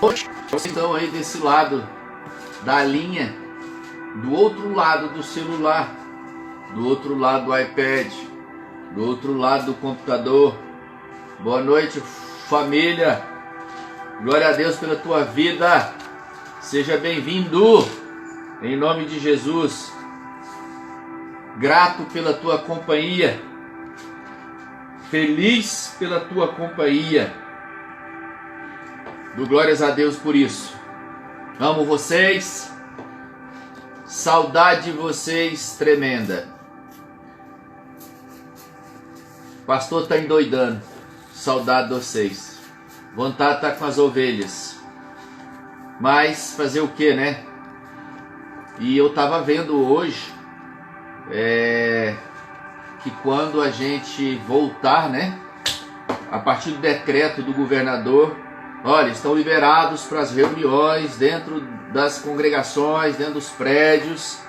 Vocês estão aí desse lado da linha, do outro lado do celular, do outro lado do iPad, do outro lado do computador. Boa noite, família. Glória a Deus pela tua vida. Seja bem-vindo, em nome de Jesus. Grato pela tua companhia. Feliz pela tua companhia. Dou glórias a Deus por isso. Amo vocês. Saudade de vocês tremenda. Pastor tá endoidando. Saudade de vocês. Vontade de estar com as ovelhas. Mas fazer o que, né? E eu tava vendo hoje que quando a gente voltar, né? A partir do decreto do governador, olha, estão liberados para as reuniões dentro das congregações, dentro dos prédios.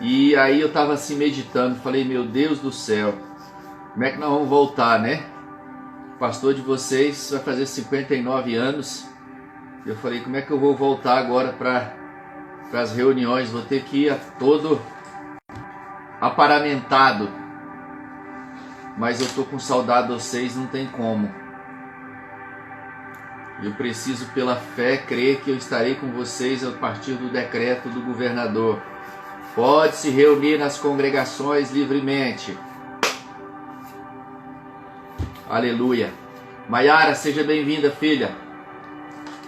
E aí eu estava assim meditando, falei, meu Deus do céu, como é que nós vamos voltar, né? O pastor de vocês vai fazer 59 anos. Eu falei, como é que eu vou voltar agora para as reuniões? Vou ter que ir todo aparamentado. Mas eu tô com saudade de vocês, não tem como. Eu preciso, pela fé, crer que eu estarei com vocês a partir do decreto do governador. Pode se reunir nas congregações livremente. Aleluia. Maiara, seja bem-vinda, filha.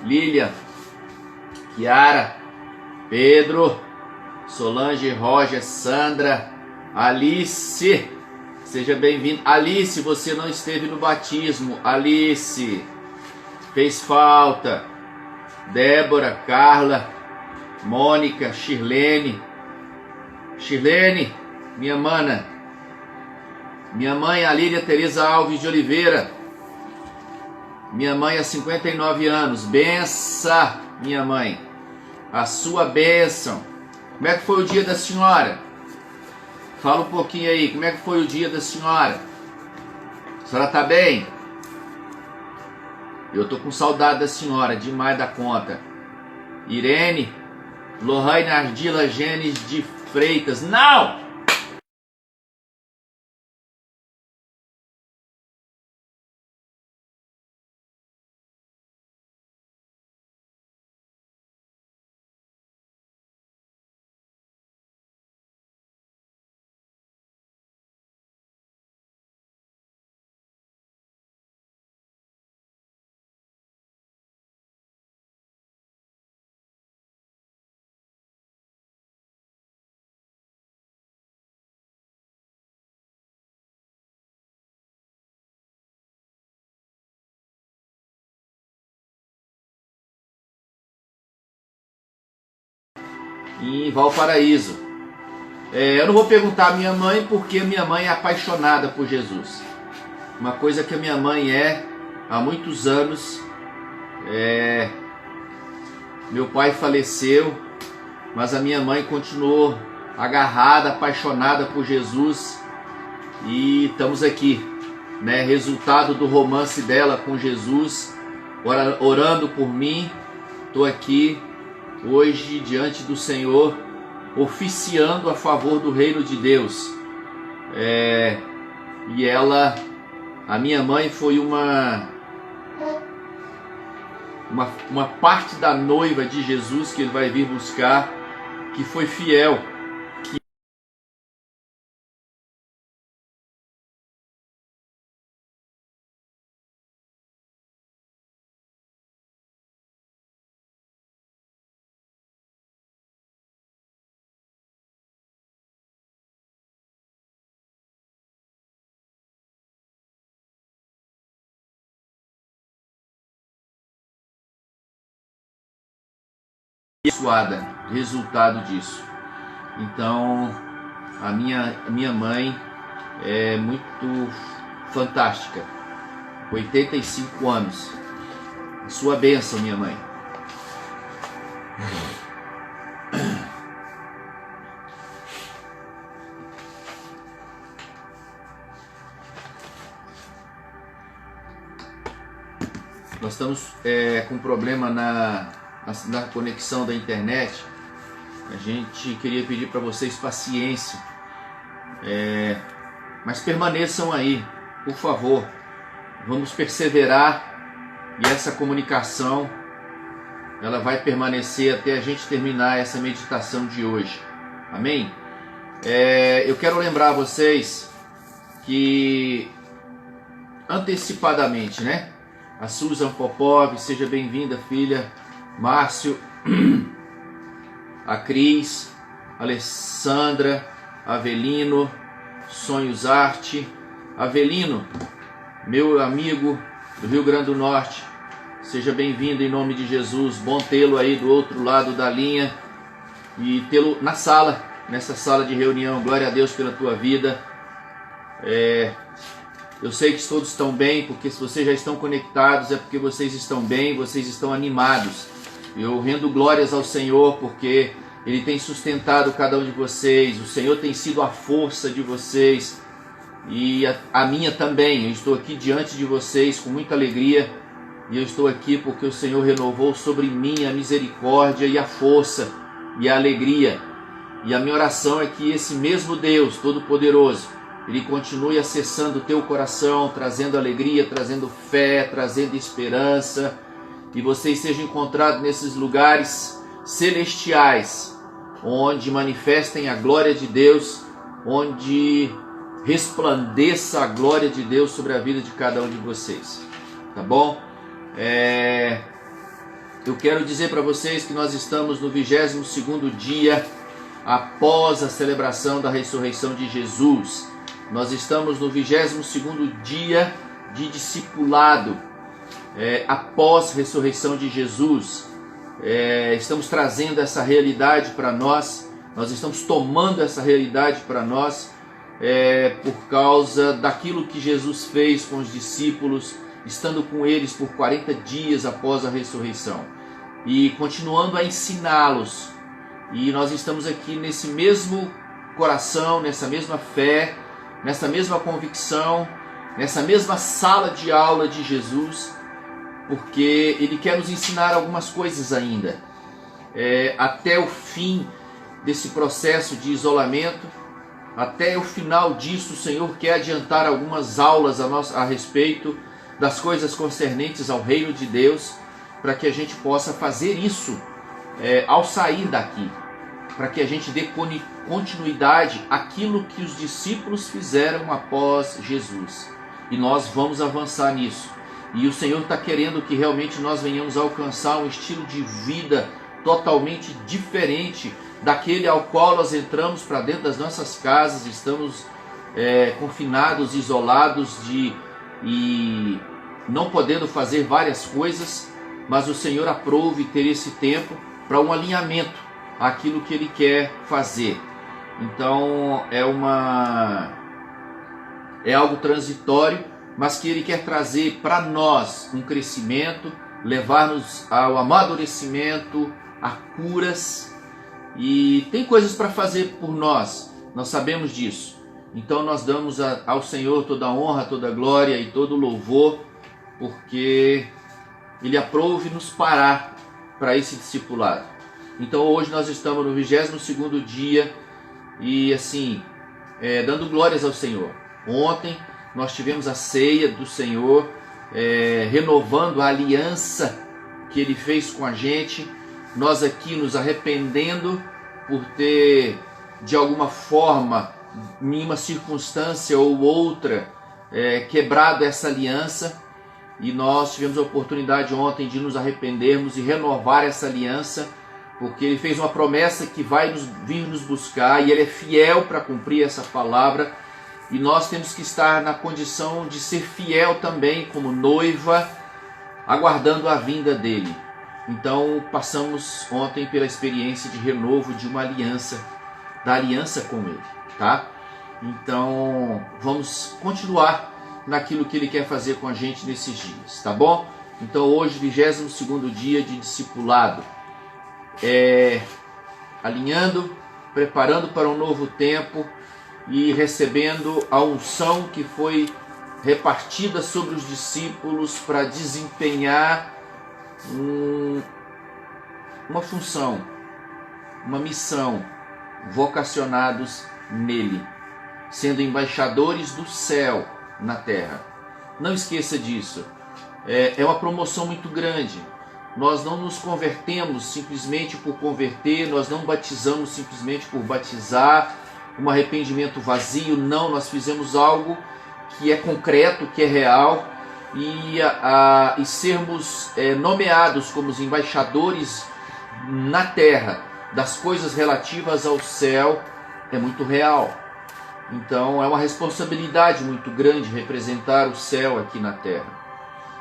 Lília, Kiara, Pedro, Solange, Roger, Sandra, Alice, seja bem-vinda. Alice, você não esteve no batismo. Alice, fez falta. Débora, Carla, Mônica, Shirlene, minha mana, minha mãe, a Lília Tereza Alves de Oliveira, minha mãe há 59 anos, benção, minha mãe, a sua bênção. Como é que foi o dia da senhora? Fala um pouquinho aí, como é que foi o dia da senhora? A senhora tá bem? Eu tô com saudade da senhora, demais da conta. Irene, Lohane Ardila Genes de Freitas, não! Em Valparaíso. Eu não vou perguntar à minha mãe, porque minha mãe é apaixonada por Jesus. Uma coisa que a minha mãe é há muitos anos. Meu pai faleceu, mas a minha mãe continuou agarrada, apaixonada por Jesus. E estamos aqui, né? Resultado do romance dela com Jesus, orando por mim. Estou aqui hoje diante do Senhor, oficiando a favor do reino de Deus. E ela, a minha mãe, foi uma parte da noiva de Jesus que ele vai vir buscar, que foi fiel. Abençoada, resultado disso. Então, a minha mãe é muito fantástica. 85 anos. Sua bênção, minha mãe. Nós estamos com problema na conexão da internet. A gente queria pedir para vocês paciência, mas permaneçam aí, por favor. Vamos perseverar e essa comunicação ela vai permanecer até a gente terminar essa meditação de hoje. Amém? Eu quero lembrar a vocês que antecipadamente, né? A Susan Popov, seja bem-vinda, filha. Márcio, a Cris, Alessandra, Avelino, Sonhos Arte. Avelino, meu amigo do Rio Grande do Norte, seja bem-vindo em nome de Jesus. Bom tê-lo aí do outro lado da linha e tê-lo na sala, nessa sala de reunião. Glória a Deus pela tua vida. Eu sei que todos estão bem, porque se vocês já estão conectados é porque vocês estão bem, vocês estão animados. Eu rendo glórias ao Senhor porque Ele tem sustentado cada um de vocês. O Senhor tem sido a força de vocês e a minha também. Eu estou aqui diante de vocês com muita alegria e eu estou aqui porque o Senhor renovou sobre mim a misericórdia e a força e a alegria. E a minha oração é que esse mesmo Deus Todo-Poderoso, Ele continue acessando o teu coração, trazendo alegria, trazendo fé, trazendo esperança, e você seja encontrado nesses lugares celestiais, onde manifestem a glória de Deus, onde resplandeça a glória de Deus sobre a vida de cada um de vocês, tá bom? Eu quero dizer para vocês que nós estamos no 22º dia após a celebração da ressurreição de Jesus. Nós estamos no 22º dia de discipulado, após a ressurreição de Jesus. Estamos trazendo essa realidade para nós, nós estamos tomando essa realidade para nós, por causa daquilo que Jesus fez com os discípulos, estando com eles por 40 dias após a ressurreição, e continuando a ensiná-los. E nós estamos aqui nesse mesmo coração, nessa mesma fé, nessa mesma convicção, nessa mesma sala de aula de Jesus, porque Ele quer nos ensinar algumas coisas ainda. Até o fim desse processo de isolamento, até o final disso, o Senhor quer adiantar algumas aulas a respeito das coisas concernentes ao reino de Deus, para que a gente possa fazer isso ao sair daqui, para que a gente dê continuidade àquilo que os discípulos fizeram após Jesus. E nós vamos avançar nisso. E o Senhor está querendo que realmente nós venhamos a alcançar um estilo de vida totalmente diferente daquele ao qual nós entramos para dentro das nossas casas, estamos confinados, isolados e não podendo fazer várias coisas, mas o Senhor aprove ter esse tempo para um alinhamento àquilo que Ele quer fazer. Então é algo transitório, mas que Ele quer trazer para nós um crescimento, levar-nos ao amadurecimento, a curas, e tem coisas para fazer por nós sabemos disso. Então nós damos ao Senhor toda a honra, toda a glória e todo o louvor, porque Ele aprove nos parar para esse discipulado. Então hoje nós estamos no 22º dia e assim, dando glórias ao Senhor. Ontem nós tivemos a ceia do Senhor, renovando a aliança que Ele fez com a gente. Nós aqui nos arrependendo por ter, de alguma forma, em uma circunstância ou outra, quebrado essa aliança. E nós tivemos a oportunidade ontem de nos arrependermos e renovar essa aliança, porque Ele fez uma promessa que vai vir nos buscar, e Ele é fiel para cumprir essa palavra. E nós temos que estar na condição de ser fiel também, como noiva, aguardando a vinda dEle. Então passamos ontem pela experiência de renovo de uma aliança, da aliança com Ele, tá? Então vamos continuar naquilo que Ele quer fazer com a gente nesses dias, tá bom? Então hoje, 22º dia de discipulado, alinhando, preparando para um novo tempo e recebendo a unção que foi repartida sobre os discípulos para desempenhar uma função, uma missão, vocacionados nele, sendo embaixadores do céu na terra. Não esqueça disso. É uma promoção muito grande. Nós não nos convertemos simplesmente por converter, nós não batizamos simplesmente por batizar, um arrependimento vazio. Não, nós fizemos algo que é concreto, que é real, e sermos nomeados como os embaixadores na terra das coisas relativas ao céu é muito real. Então é uma responsabilidade muito grande representar o céu aqui na terra.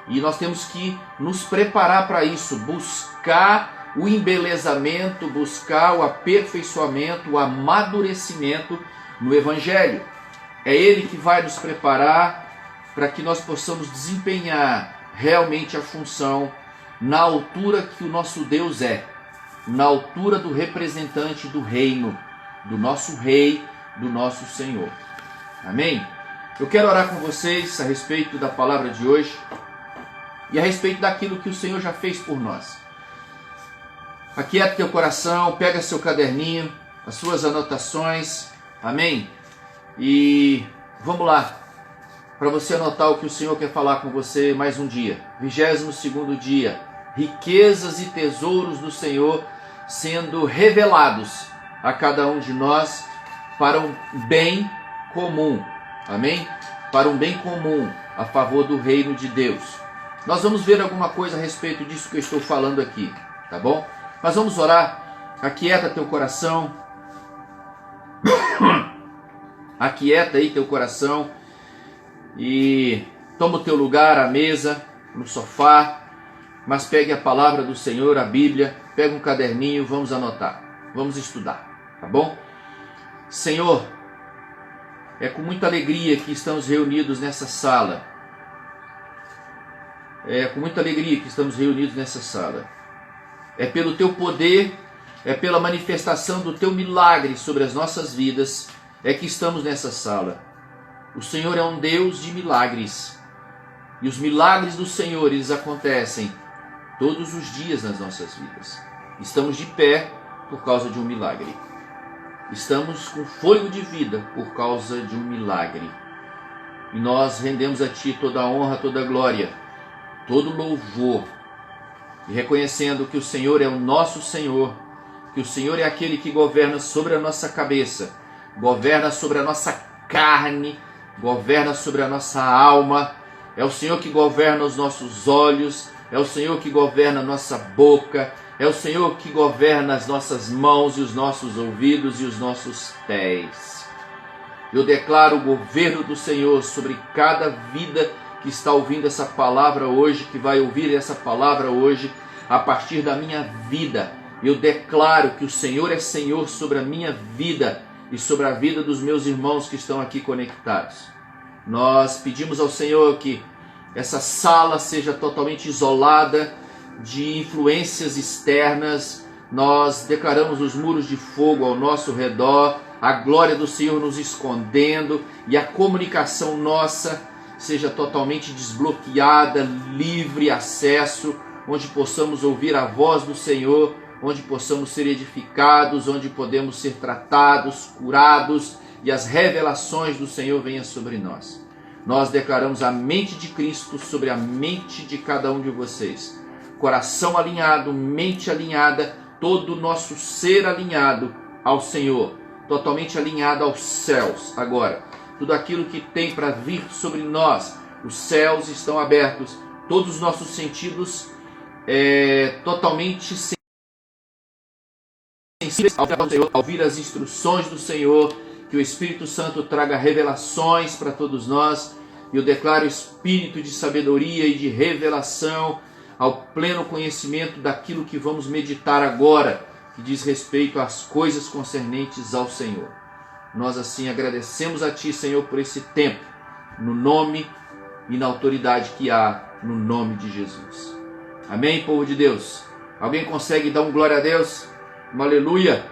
E nós temos que nos preparar para isso, buscar o embelezamento, buscar o aperfeiçoamento, o amadurecimento no Evangelho. É Ele que vai nos preparar para que nós possamos desempenhar realmente a função na altura que o nosso Deus é, na altura do representante do reino, do nosso Rei, do nosso Senhor. Amém? Eu quero orar com vocês a respeito da palavra de hoje e a respeito daquilo que o Senhor já fez por nós. Aquieta teu coração, pega seu caderninho, as suas anotações, amém? E vamos lá, para você anotar o que o Senhor quer falar com você mais um dia. 22º dia, riquezas e tesouros do Senhor sendo revelados a cada um de nós para um bem comum, amém? Para um bem comum, a favor do reino de Deus. Nós vamos ver alguma coisa a respeito disso que eu estou falando aqui, tá bom? Mas vamos orar. Aquieta teu coração. Aquieta aí teu coração e toma o teu lugar à mesa, no sofá, mas pegue a palavra do Senhor, a Bíblia, pega um caderninho, vamos anotar, vamos estudar, tá bom? Senhor, é com muita alegria que estamos reunidos nessa sala. É com muita alegria que estamos reunidos nessa sala. É pelo teu poder, é pela manifestação do teu milagre sobre as nossas vidas, é que estamos nessa sala. O Senhor é um Deus de milagres. E os milagres do Senhor, eles acontecem todos os dias nas nossas vidas. Estamos de pé por causa de um milagre. Estamos com fôlego de vida por causa de um milagre. E nós rendemos a Ti toda a honra, toda a glória, todo louvor, e reconhecendo que o Senhor é o nosso Senhor, que o Senhor é aquele que governa sobre a nossa cabeça, governa sobre a nossa carne, governa sobre a nossa alma, é o Senhor que governa os nossos olhos, é o Senhor que governa a nossa boca, é o Senhor que governa as nossas mãos e os nossos ouvidos e os nossos pés. Eu declaro o governo do Senhor sobre cada vida que está ouvindo essa palavra hoje, que vai ouvir essa palavra hoje, a partir da minha vida. Eu declaro que o Senhor é Senhor sobre a minha vida e sobre a vida dos meus irmãos que estão aqui conectados. Nós pedimos ao Senhor que essa sala seja totalmente isolada de influências externas. Nós declaramos os muros de fogo ao nosso redor, a glória do Senhor nos escondendo, e a comunicação nossa seja totalmente desbloqueada, livre acesso, onde possamos ouvir a voz do Senhor, onde possamos ser edificados, onde podemos ser tratados, curados, e as revelações do Senhor venham sobre nós. Nós declaramos a mente de Cristo sobre a mente de cada um de vocês. Coração alinhado, mente alinhada, todo o nosso ser alinhado ao Senhor, totalmente alinhado aos céus. Agora, tudo aquilo que tem para vir sobre nós, os céus estão abertos, todos os nossos sentidos totalmente sensíveis ao Senhor, a ouvir as instruções do Senhor, que o Espírito Santo traga revelações para todos nós. Eu declaro espírito de sabedoria e de revelação ao pleno conhecimento daquilo que vamos meditar agora, que diz respeito às coisas concernentes ao Senhor. Nós assim agradecemos a Ti, Senhor, por esse tempo, no nome e na autoridade que há no nome de Jesus. Amém, povo de Deus? Alguém consegue dar um glória a Deus? Um aleluia?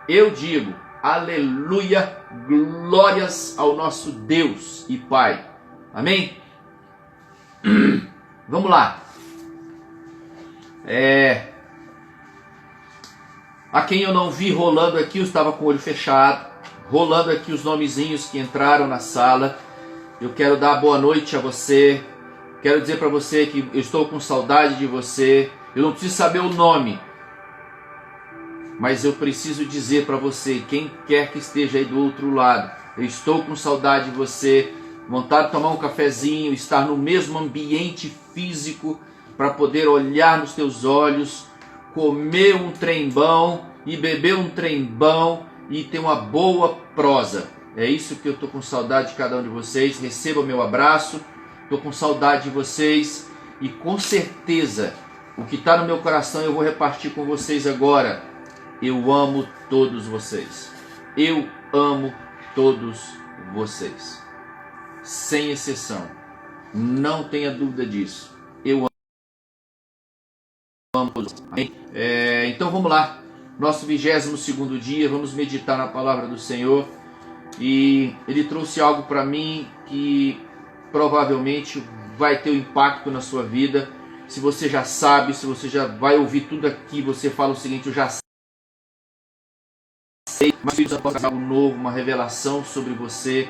Eu digo, aleluia, glórias ao nosso Deus e Pai. Amém? Vamos lá. A quem eu não vi rolando aqui, eu estava com o olho fechado, rolando aqui os nomezinhos que entraram na sala. Eu quero dar boa noite a você. Quero dizer para você que eu estou com saudade de você. Eu não preciso saber o nome, mas eu preciso dizer para você, quem quer que esteja aí do outro lado, eu estou com saudade de você. Vontade de tomar um cafezinho, estar no mesmo ambiente físico para poder olhar nos teus olhos, comer um trem-bom e beber um trem-bom e ter uma boa prosa. É isso que eu estou com saudade de cada um de vocês. Receba o meu abraço. Estou com saudade de vocês e com certeza o que está no meu coração eu vou repartir com vocês agora. Eu amo todos vocês. Eu amo todos vocês. Sem exceção. Não tenha dúvida disso. Eu amo todos. Então vamos lá. Nosso 22º dia. Vamos meditar na palavra do Senhor. E Ele trouxe algo para mim que provavelmente vai ter um impacto na sua vida. Se você já sabe, se você já vai ouvir tudo aqui, você fala o seguinte: eu já sei, mas Deus vai fazer algo novo, uma revelação sobre você,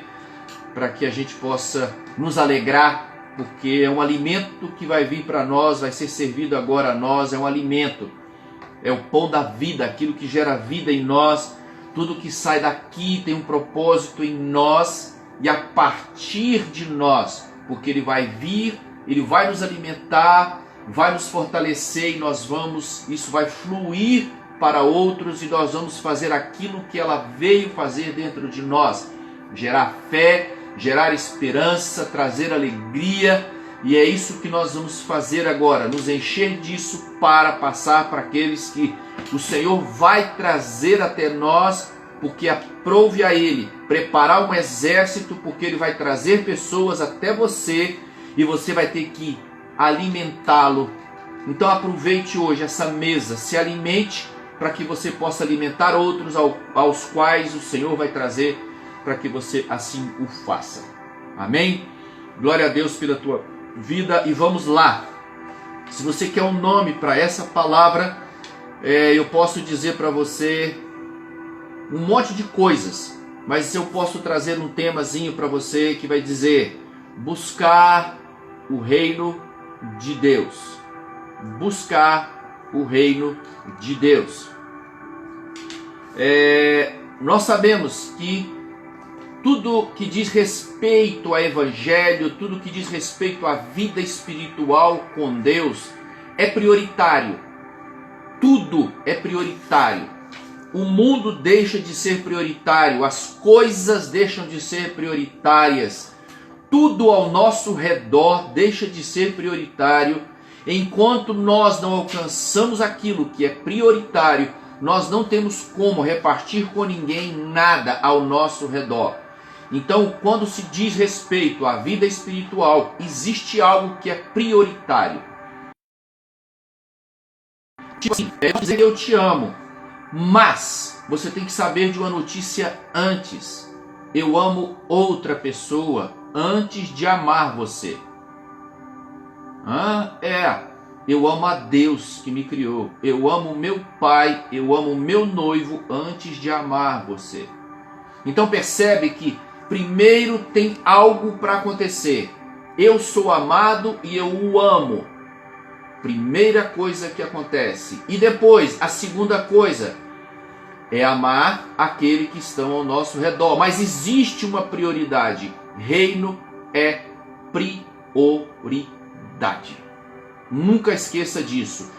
para que a gente possa nos alegrar, porque é um alimento que vai vir para nós, vai ser servido agora a nós, é um alimento, é o pão da vida, aquilo que gera vida em nós. Tudo que sai daqui tem um propósito em nós e a partir de nós, porque Ele vai vir, Ele vai nos alimentar, vai nos fortalecer e isso vai fluir para outros e nós vamos fazer aquilo que ela veio fazer dentro de nós, gerar fé, gerar esperança, trazer alegria, e é isso que nós vamos fazer agora, nos encher disso para passar para aqueles que o Senhor vai trazer até nós, porque aprove a Ele preparar um exército, porque Ele vai trazer pessoas até você e você vai ter que alimentá-lo. Então aproveite hoje essa mesa, se alimente para que você possa alimentar outros aos quais o Senhor vai trazer, para que você assim o faça. Amém? Glória a Deus pela tua vida e vamos lá. Se você quer um nome para essa palavra, eu posso dizer para você um monte de coisas, mas eu posso trazer um temazinho para você que vai dizer: buscar o reino de Deus. Buscar o reino de Deus. Nós sabemos que tudo que diz respeito ao Evangelho, tudo que diz respeito à vida espiritual com Deus é prioritário. Tudo é prioritário. O mundo deixa de ser prioritário, as coisas deixam de ser prioritárias, tudo ao nosso redor deixa de ser prioritário. Enquanto nós não alcançamos aquilo que é prioritário, nós não temos como repartir com ninguém nada ao nosso redor. Então, quando se diz respeito à vida espiritual, existe algo que é prioritário. Tipo assim, dizer eu te amo, mas você tem que saber de uma notícia antes. Eu amo outra pessoa antes de amar você. Eu amo a Deus que me criou. Eu amo meu pai, eu amo meu noivo antes de amar você. Então percebe que primeiro tem algo para acontecer. Eu sou amado e eu o amo. Primeira coisa que acontece. E depois, a segunda coisa é amar aquele que estão ao nosso redor. Mas existe uma prioridade. Reino é prioridade. Nunca esqueça disso.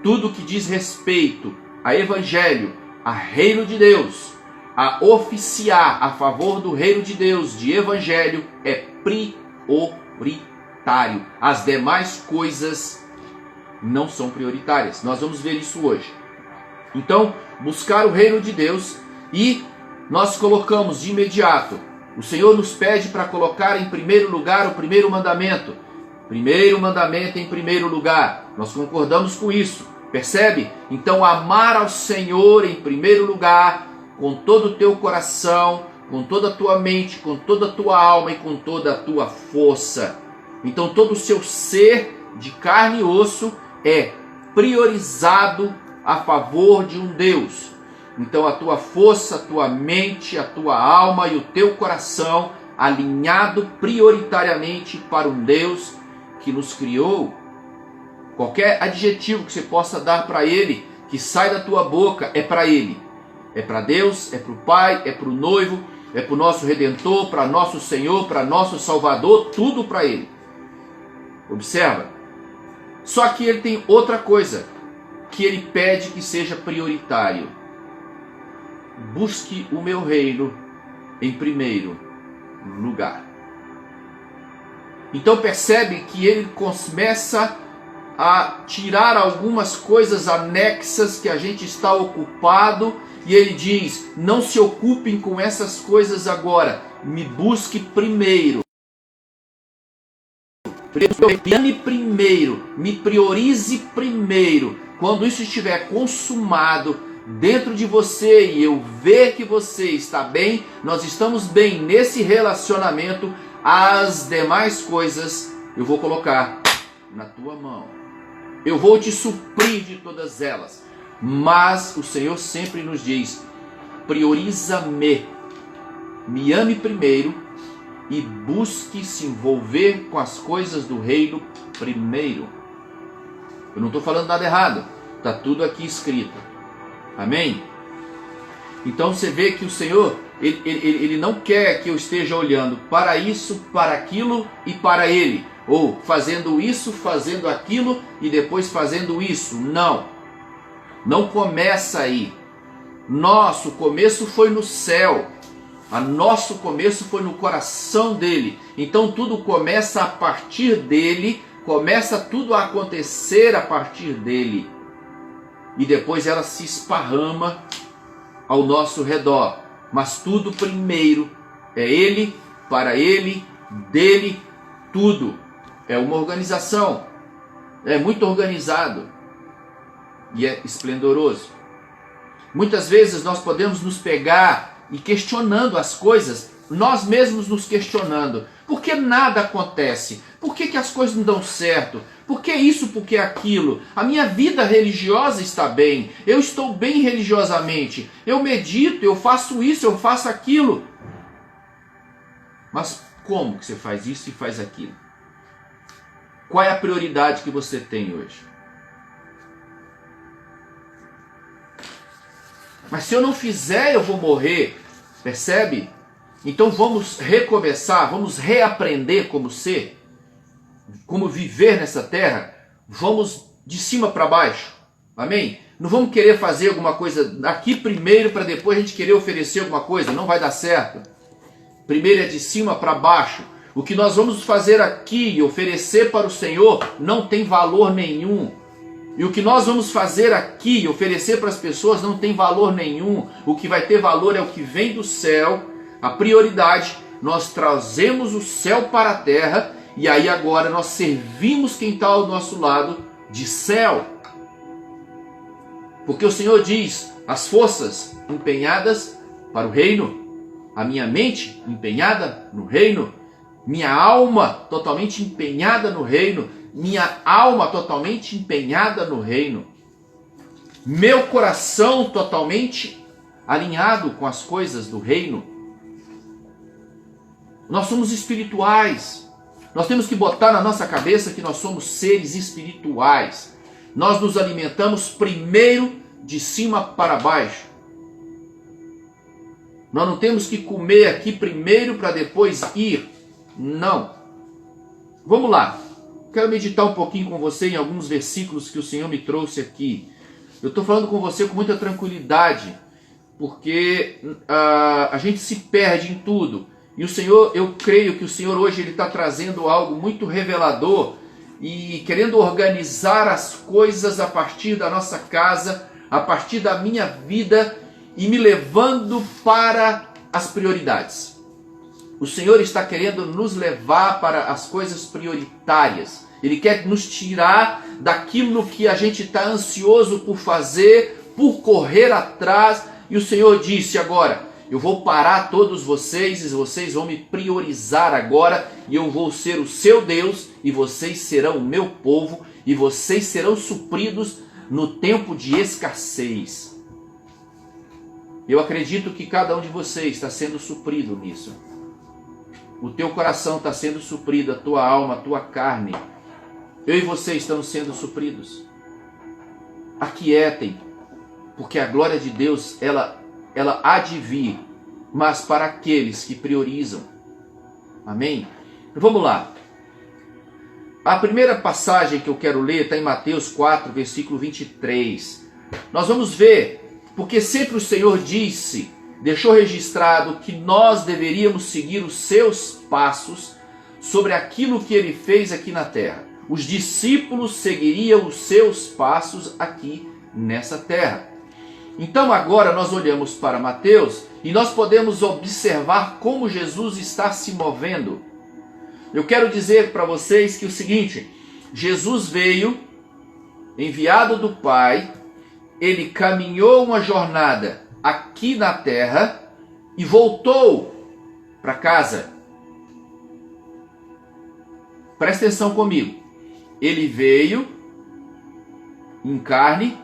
Tudo que diz respeito a Evangelho, a reino de Deus, a oficiar a favor do reino de Deus, de Evangelho, é prioritário. As demais coisas não são prioritárias. Nós vamos ver isso hoje. Então, buscar o reino de Deus, e nós colocamos de imediato, o Senhor nos pede para colocar em primeiro lugar o primeiro mandamento. Primeiro mandamento em primeiro lugar. Nós concordamos com isso. Percebe? Então, amar ao Senhor em primeiro lugar, com todo o teu coração, com toda a tua mente, com toda a tua alma e com toda a tua força. Então todo o seu ser de carne e osso é priorizado a favor de um Deus. Então a tua força, a tua mente, a tua alma e o teu coração alinhado prioritariamente para um Deus que nos criou. Qualquer adjetivo que você possa dar para Ele, que sai da tua boca, é para Ele. É para Deus, é para o Pai, é para o noivo, é para o nosso Redentor, para nosso Senhor, para nosso Salvador, tudo para Ele. Observa. Só que Ele tem outra coisa que Ele pede que seja prioritário. Busque o meu reino em primeiro lugar. Então percebe que Ele começa a tirar algumas coisas anexas que a gente está ocupado, e Ele diz: não se ocupem com essas coisas agora, me busque primeiro. Me ame primeiro, me priorize primeiro. Quando isso estiver consumado dentro de você e eu ver que você está bem, nós estamos bem nesse relacionamento, as demais coisas eu vou colocar na tua mão. Eu vou te suprir de todas elas. Mas o Senhor sempre nos diz: prioriza-me, me ame primeiro e busque se envolver com as coisas do reino primeiro. Eu não estou falando nada errado, está tudo aqui escrito. Amém? Então você vê que o Senhor, ele não quer que eu esteja olhando para isso, para aquilo e para Ele, ou fazendo isso, fazendo aquilo e depois fazendo isso. Não, não começa aí. Nosso começo foi no céu, nosso começo foi no coração dele. Então tudo começa a partir dele, começa tudo a acontecer a partir dele. E depois ela se esparrama ao nosso redor. Mas tudo primeiro é ele, para ele, dele, tudo. É uma organização. É muito organizado. E é esplendoroso. Muitas vezes nós podemos nos pegar e questionando as coisas, nós mesmos nos questionando. Por que nada acontece? Por que as coisas não dão certo? Por que isso, por que aquilo? A minha vida religiosa está bem. Eu estou bem religiosamente. Eu medito, eu faço isso, eu faço aquilo. Mas como que você faz isso e faz aquilo? Qual é a prioridade que você tem hoje? Mas se eu não fizer, eu vou morrer. Percebe? Então vamos recomeçar, vamos reaprender como ser, como viver nessa terra. Vamos de cima para baixo. Amém? Não vamos querer fazer alguma coisa aqui primeiro para depois a gente querer oferecer alguma coisa. Não vai dar certo. Primeiro é de cima para baixo. O que nós vamos fazer aqui e oferecer para o Senhor não tem valor nenhum. E o que nós vamos fazer aqui e oferecer para as pessoas não tem valor nenhum. O que vai ter valor é o que vem do céu. A prioridade, nós trazemos o céu para a terra e aí agora nós servimos quem está ao nosso lado de céu. Porque o Senhor diz: as forças empenhadas para o reino, a minha mente empenhada no reino, minha alma totalmente empenhada no reino, minha alma totalmente empenhada no reino, meu coração totalmente alinhado com as coisas do reino. Nós somos espirituais. Nós temos que botar na nossa cabeça que nós somos seres espirituais. Nós nos alimentamos primeiro de cima para baixo. Nós não temos que comer aqui primeiro para depois ir. Não. Vamos lá. Quero meditar um pouquinho com você em alguns versículos que o Senhor me trouxe aqui. Eu estou falando com você com muita tranquilidade, porque a gente se perde em tudo. E o Senhor, eu creio que o Senhor hoje está trazendo algo muito revelador e querendo organizar as coisas a partir da nossa casa, a partir da minha vida e me levando para as prioridades. O Senhor está querendo nos levar para as coisas prioritárias. Ele quer nos tirar daquilo que a gente está ansioso por fazer, por correr atrás. E o Senhor disse agora: Eu vou parar todos vocês e vocês vão me priorizar agora e eu vou ser o seu Deus e vocês serão o meu povo e vocês serão supridos no tempo de escassez. Eu acredito que cada um de vocês está sendo suprido nisso. O teu coração está sendo suprido, a tua alma, a tua carne. Eu e você estamos sendo supridos. Aquietem, porque a glória de Deus, ela há de vir, mas para aqueles que priorizam. Amém? Vamos lá. A primeira passagem que eu quero ler está em Mateus 4, versículo 23. Nós vamos ver, porque sempre o Senhor deixou registrado que nós deveríamos seguir os seus passos sobre aquilo que ele fez aqui na terra. Os discípulos seguiriam os seus passos aqui nessa terra. Então agora nós olhamos para Mateus e nós podemos observar como Jesus está se movendo. Eu quero dizer para vocês que o seguinte, Jesus veio, enviado do Pai, ele caminhou uma jornada aqui na terra e voltou para casa. Presta atenção comigo. Ele veio em carne,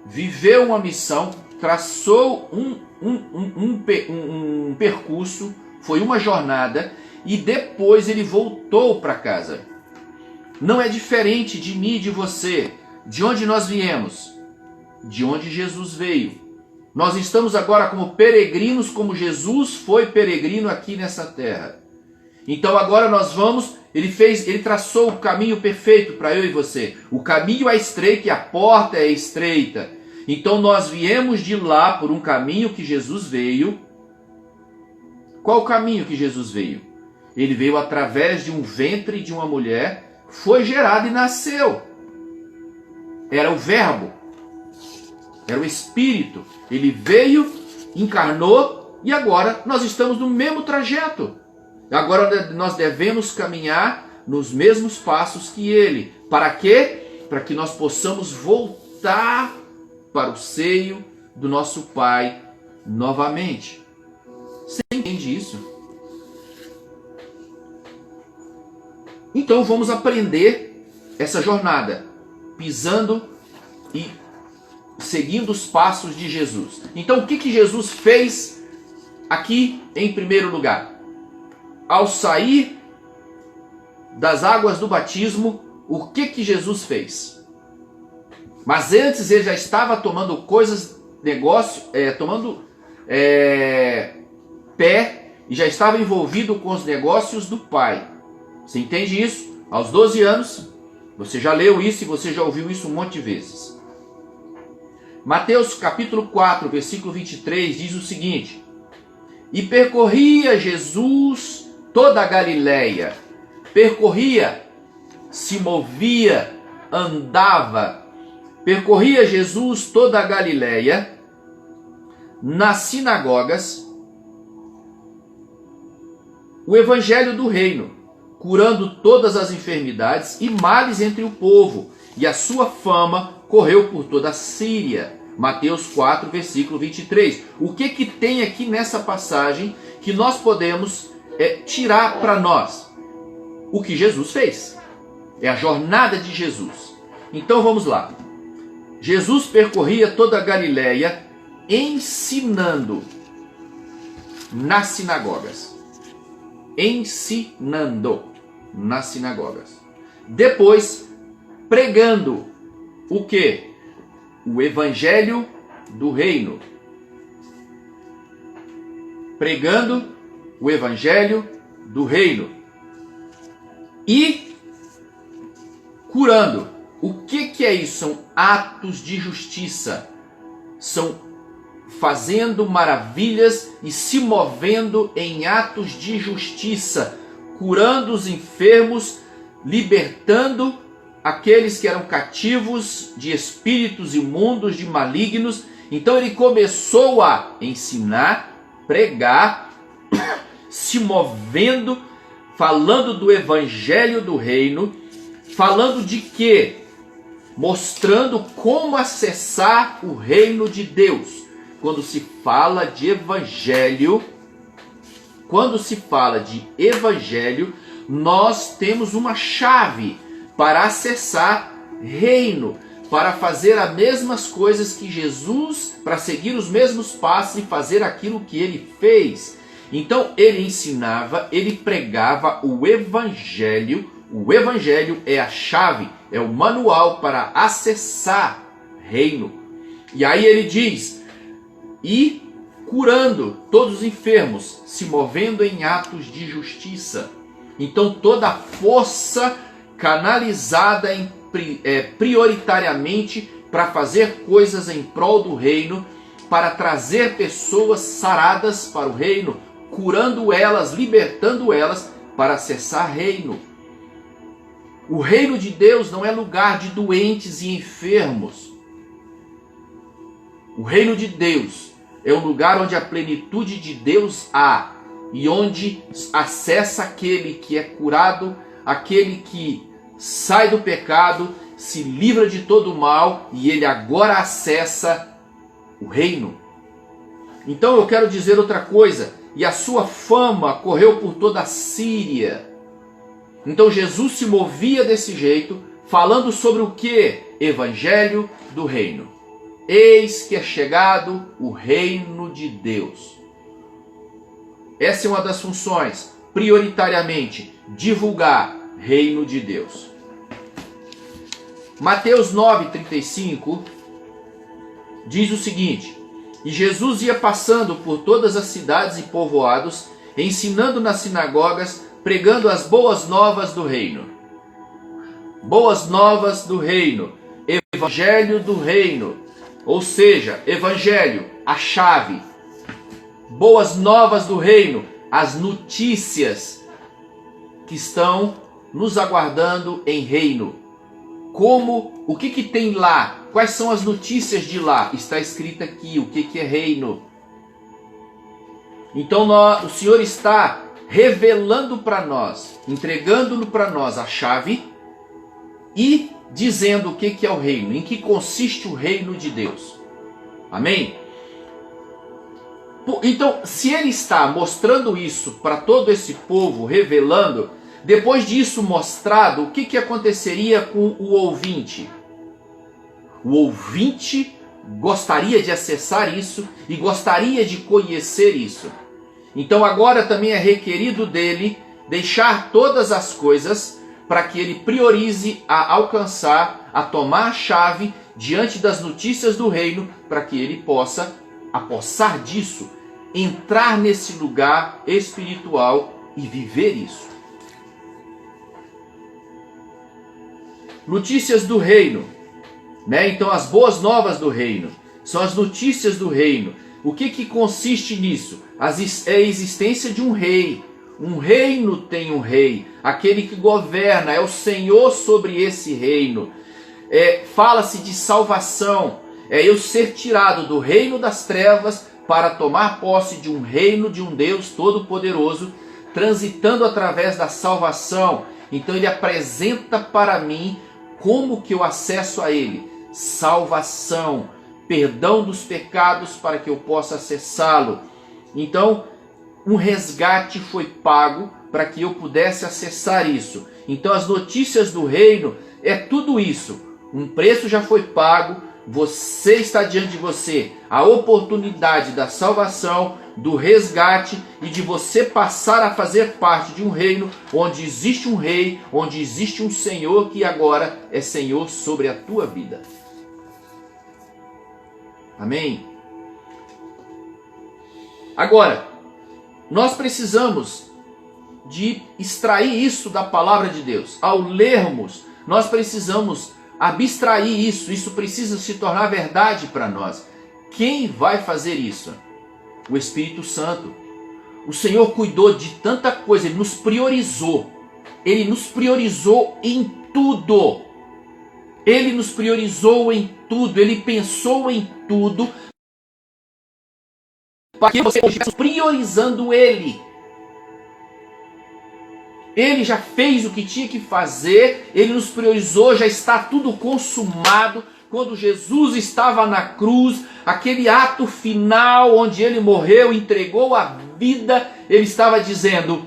viveu uma missão, traçou um percurso, foi uma jornada e depois ele voltou para casa. Não é diferente de mim e de você. De onde nós viemos? De onde Jesus veio. Nós estamos agora como peregrinos, como Jesus foi peregrino aqui nessa terra. Então agora nós vamos, ele traçou o caminho perfeito para eu e você. O caminho é estreito e a porta é estreita. Então nós viemos de lá por um caminho que Jesus veio. Qual o caminho que Jesus veio? Ele veio através de um ventre de uma mulher, foi gerado e nasceu. Era o Verbo, era o Espírito. Ele veio, encarnou e agora nós estamos no mesmo trajeto. Agora nós devemos caminhar nos mesmos passos que ele. Para quê? Para que nós possamos voltar para o seio do nosso Pai novamente. Você entende isso? Então vamos aprender essa jornada, pisando e seguindo os passos de Jesus. Então o que Jesus fez aqui em primeiro lugar? Ao sair das águas do batismo, o que Jesus fez? Mas antes ele já estava tomando pé e já estava envolvido com os negócios do Pai. Você entende isso? Aos 12 anos, você já leu isso e você já ouviu isso um monte de vezes. Mateus capítulo 4, versículo 23 diz o seguinte: E percorria Jesus toda a Galileia. Percorria, se movia, andava. Percorria Jesus toda a Galileia, nas sinagogas, o evangelho do reino, curando todas as enfermidades e males entre o povo, e a sua fama correu por toda a Síria. Mateus 4, versículo 23. O que tem aqui nessa passagem que nós podemos tirar para nós? O que Jesus fez. É a jornada de Jesus. Então vamos lá. Jesus percorria toda a Galileia, ensinando nas sinagogas. Ensinando nas sinagogas. Depois, pregando o quê? O evangelho do reino. Pregando o evangelho do reino. E curando. O que é isso? São atos de justiça. São fazendo maravilhas e se movendo em atos de justiça, curando os enfermos, libertando aqueles que eram cativos de espíritos imundos, de malignos. Então ele começou a ensinar, pregar, se movendo, falando do evangelho do reino, falando de quê? Mostrando como acessar o reino de Deus, quando se fala de evangelho, nós temos uma chave para acessar reino, para fazer as mesmas coisas que Jesus, para seguir os mesmos passos e fazer aquilo que ele fez. Então ele ensinava, ele pregava o evangelho. O evangelho é a chave, é o manual para acessar reino. E aí ele diz: e curando todos os enfermos, se movendo em atos de justiça. Então toda a força canalizada prioritariamente para fazer coisas em prol do reino, para trazer pessoas saradas para o reino, curando elas, libertando elas para acessar reino. O reino de Deus não é lugar de doentes e enfermos. O reino de Deus é um lugar onde a plenitude de Deus há e onde acessa aquele que é curado, aquele que sai do pecado, se livra de todo o mal e ele agora acessa o reino. Então eu quero dizer outra coisa: e a sua fama correu por toda a Síria. Então Jesus se movia desse jeito, falando sobre o que? Evangelho do reino. Eis que é chegado o reino de Deus. Essa é uma das funções, prioritariamente, divulgar reino de Deus. Mateus 9,35 diz o seguinte: e Jesus ia passando por todas as cidades e povoados, ensinando nas sinagogas, pregando as boas novas do reino. Boas novas do reino, evangelho do reino, ou seja, evangelho, a chave. Boas novas do reino, as notícias que estão nos aguardando em reino. Como, o que tem lá? Quais são as notícias de lá? Está escrito aqui, o que é reino. Então o Senhor está revelando para nós, entregando para nós a chave e dizendo o que é o reino, em que consiste o reino de Deus. Amém? Então, se ele está mostrando isso para todo esse povo, revelando, depois disso mostrado, o que aconteceria com o ouvinte? O ouvinte gostaria de acessar isso e gostaria de conhecer isso. Então agora também é requerido dele deixar todas as coisas para que ele priorize a alcançar, a tomar a chave diante das notícias do reino, para que ele possa apossar disso, entrar nesse lugar espiritual e viver isso. Notícias do reino, né? Então as boas novas do reino são as notícias do reino. O que consiste nisso? É a existência de um rei. Um reino tem um rei, aquele que governa, é o Senhor sobre esse reino. Fala-se de salvação, é eu ser tirado do reino das trevas para tomar posse de um reino de um Deus Todo-Poderoso, transitando através da salvação. Então ele apresenta para mim como que eu acesso a ele. Salvação, perdão dos pecados para que eu possa acessá-lo. Então, um resgate foi pago para que eu pudesse acessar isso. Então, as notícias do reino é tudo isso. Um preço já foi pago, você está diante de você a oportunidade da salvação, do resgate e de você passar a fazer parte de um reino onde existe um rei, onde existe um Senhor que agora é Senhor sobre a tua vida. Amém? Agora, nós precisamos de extrair isso da palavra de Deus. Ao lermos, nós precisamos abstrair isso. Isso precisa se tornar verdade para nós. Quem vai fazer isso? O Espírito Santo. O Senhor cuidou de tanta coisa, Ele nos priorizou. Ele nos priorizou em tudo. Ele nos priorizou em tudo. Ele pensou em tudo para que você estivesse priorizando Ele. Ele já fez o que tinha que fazer, Ele nos priorizou, já está tudo consumado quando Jesus estava na cruz, aquele ato final onde ele morreu, entregou a vida, ele estava dizendo: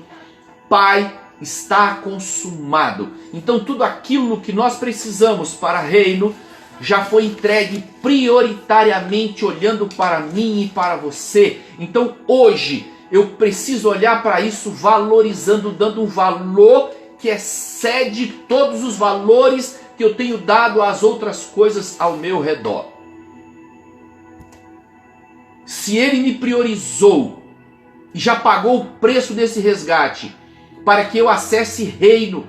Pai, está consumado. Então tudo aquilo que nós precisamos para reino já foi entregue prioritariamente olhando para mim e para você. Então hoje eu preciso olhar para isso valorizando, dando um valor que excede todos os valores que eu tenho dado às outras coisas ao meu redor. Se ele me priorizou e já pagou o preço desse resgate para que eu acesse reino,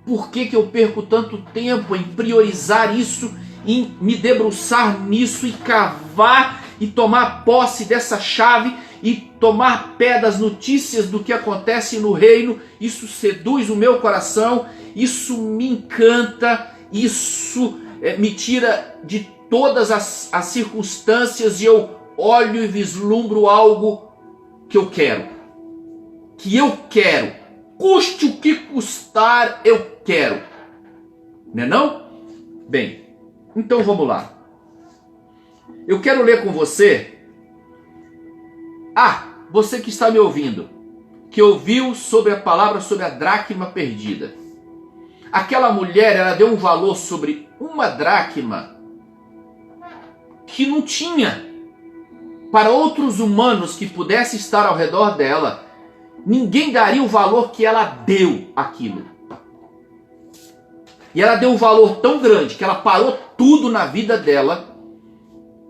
por que eu perco tanto tempo em priorizar isso, em me debruçar nisso e cavar e tomar posse dessa chave e tomar pé das notícias do que acontece no reino? Isso seduz o meu coração, isso me encanta, isso me tira de todas as circunstâncias e eu olho e vislumbro algo que eu quero. Custe o que custar, eu quero. Não é não? Bem, então vamos lá. Eu quero ler com você. Você que está me ouvindo, que ouviu sobre a palavra sobre a dracma perdida. Aquela mulher, ela deu um valor sobre uma dracma que não tinha. Para outros humanos que pudessem estar ao redor dela, ninguém daria o valor que ela deu àquilo. E ela deu um valor tão grande que ela parou tudo na vida dela.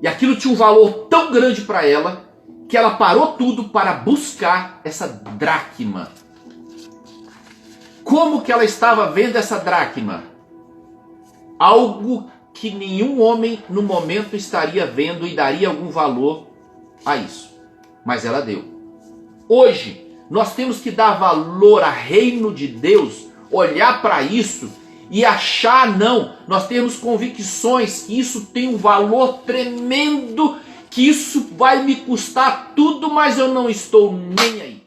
E aquilo tinha um valor tão grande para ela que ela parou tudo para buscar essa dracma. Como que ela estava vendo essa dracma? Algo que nenhum homem no momento estaria vendo e daria algum valor a isso. Mas ela deu. Hoje, nós temos que dar valor ao reino de Deus, olhar para isso e achar, não, nós temos convicções que isso tem um valor tremendo, que isso vai me custar tudo, mas eu não estou nem aí.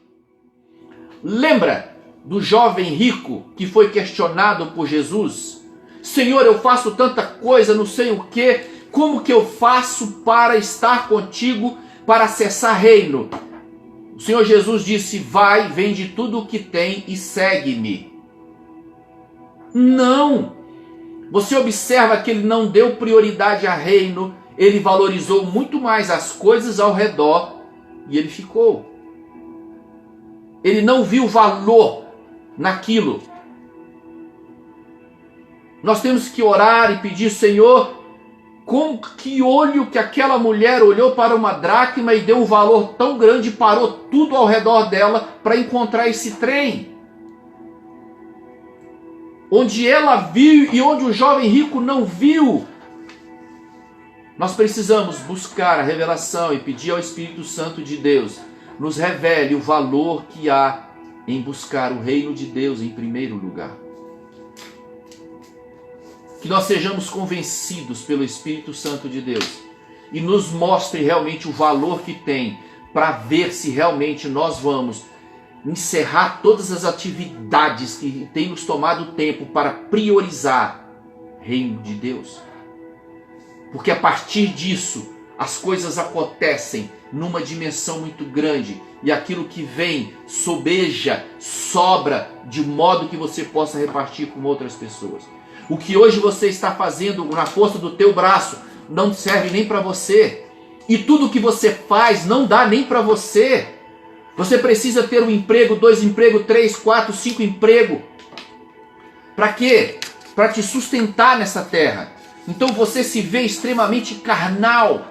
Lembra do jovem rico que foi questionado por Jesus? Senhor, eu faço tanta coisa, não sei o que, como que eu faço para estar contigo, para acessar reino? O Senhor Jesus disse: vai, vende tudo o que tem e segue-me. Não! Você observa que ele não deu prioridade a reino, ele valorizou muito mais as coisas ao redor e ele ficou. Ele não viu valor naquilo. Nós temos que orar e pedir: Senhor, com que olho que aquela mulher olhou para uma dracma e deu um valor tão grande, parou tudo ao redor dela para encontrar esse trem? Onde ela viu e onde o jovem rico não viu. Nós precisamos buscar a revelação e pedir ao Espírito Santo de Deus nos revele o valor que há em buscar o reino de Deus em primeiro lugar. Que nós sejamos convencidos pelo Espírito Santo de Deus e nos mostre realmente o valor que tem, para ver se realmente nós vamos encerrar todas as atividades que tem nos tomado tempo para priorizar o reino de Deus. Porque a partir disso as coisas acontecem numa dimensão muito grande e aquilo que vem sobeja, sobra, de modo que você possa repartir com outras pessoas. O que hoje você está fazendo na força do teu braço não serve nem para você. E tudo que você faz não dá nem para você. Você precisa ter um emprego, 2 empregos, 3, 4, 5 empregos. Para quê? Para te sustentar nessa terra. Então você se vê extremamente carnal,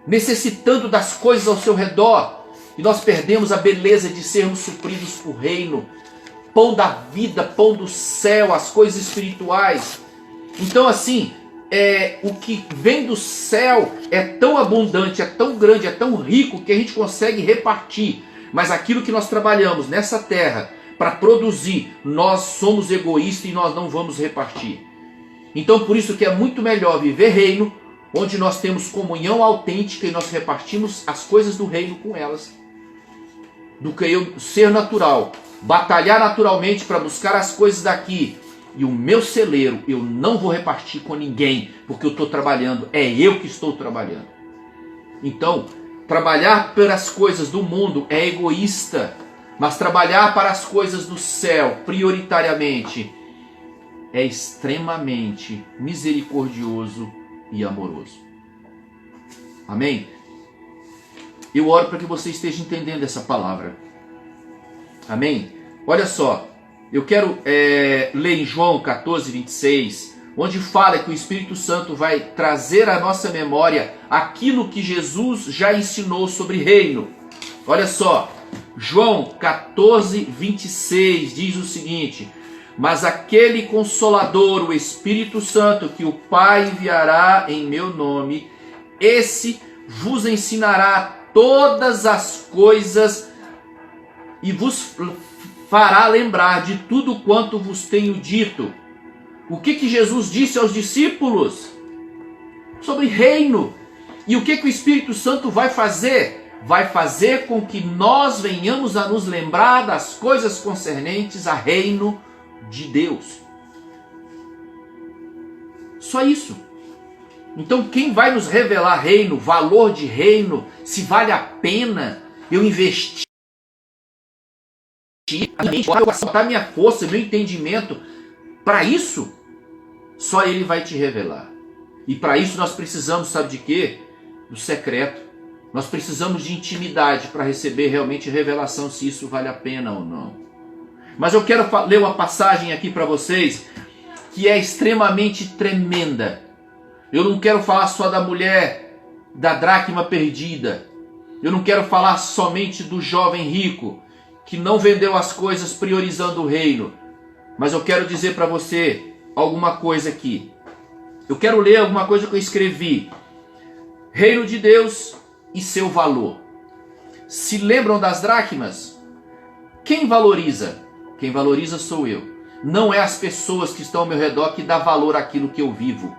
necessitando das coisas ao seu redor. E nós perdemos a beleza de sermos supridos por reino. Pão da vida, pão do céu, as coisas espirituais. Então assim, o que vem do céu é tão abundante, é tão grande, é tão rico que a gente consegue repartir. Mas aquilo que nós trabalhamos nessa terra para produzir, nós somos egoístas e nós não vamos repartir. Então por isso que é muito melhor viver reino, onde nós temos comunhão autêntica e nós repartimos as coisas do reino com elas, do que eu ser natural, batalhar naturalmente para buscar as coisas daqui e o meu celeiro eu não vou repartir com ninguém, porque eu estou trabalhando, é eu que estou trabalhando. Então, trabalhar pelas coisas do mundo é egoísta, mas trabalhar para as coisas do céu, prioritariamente, é extremamente misericordioso e amoroso. Amém? Eu oro para que você esteja entendendo essa palavra. Amém? Olha só, eu quero ler em João 14, 26, onde fala que o Espírito Santo vai trazer à nossa memória aquilo que Jesus já ensinou sobre reino. Olha só, João 14, 26 diz o seguinte: mas aquele Consolador, o Espírito Santo, que o Pai enviará em meu nome, esse vos ensinará todas as coisas e vos fará lembrar de tudo quanto vos tenho dito. O que Jesus disse aos discípulos? Sobre reino. E o que o Espírito Santo vai fazer? Vai fazer com que nós venhamos a nos lembrar das coisas concernentes a reino de Deus. Só isso. Então quem vai nos revelar reino, valor de reino, se vale a pena eu investir a minha mente, botar minha força, meu entendimento para isso, só Ele vai te revelar. E para isso nós precisamos, sabe de quê? Do secreto. Nós precisamos de intimidade para receber realmente revelação se isso vale a pena ou não. Mas eu quero ler uma passagem aqui para vocês que é extremamente tremenda. Eu não quero falar só da mulher da dracma perdida. Eu não quero falar somente do jovem rico que não vendeu as coisas priorizando o reino. Mas eu quero dizer para você alguma coisa aqui. Eu quero ler alguma coisa que eu escrevi. Reino de Deus e seu valor. Se lembram das dracmas? Quem valoriza? Quem valoriza sou eu. Não é as pessoas que estão ao meu redor que dá valor àquilo que eu vivo.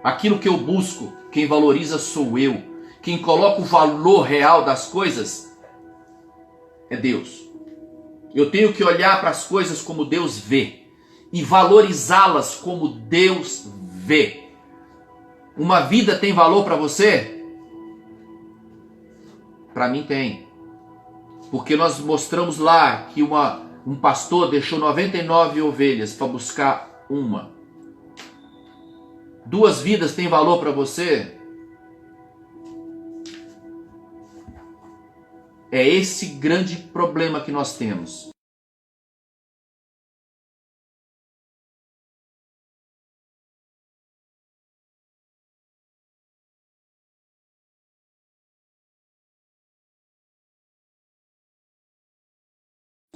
Aquilo que eu busco, quem valoriza sou eu. Quem coloca o valor real das coisas é Deus. Eu tenho que olhar para as coisas como Deus vê e valorizá-las como Deus vê. Uma vida tem valor para você? Para mim tem. Porque nós mostramos lá que um pastor deixou 99 ovelhas para buscar uma. 2 vidas têm valor para você? É esse grande problema que nós temos.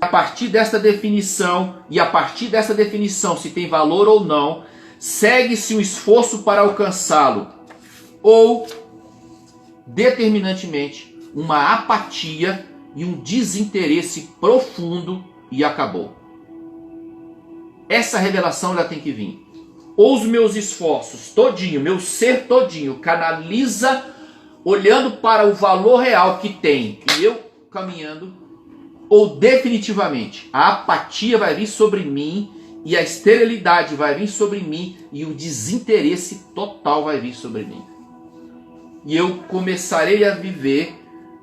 A partir desta definição, e a partir dessa definição se tem valor ou não, segue-se um esforço para alcançá-lo, ou, determinantemente, uma apatia e um desinteresse profundo e acabou. Essa revelação ela tem que vir. Ou os meus esforços todinho, meu ser todinho, canaliza olhando para o valor real que tem e eu caminhando, ou definitivamente a apatia vai vir sobre mim e a esterilidade vai vir sobre mim e o desinteresse total vai vir sobre mim. E eu começarei a viver,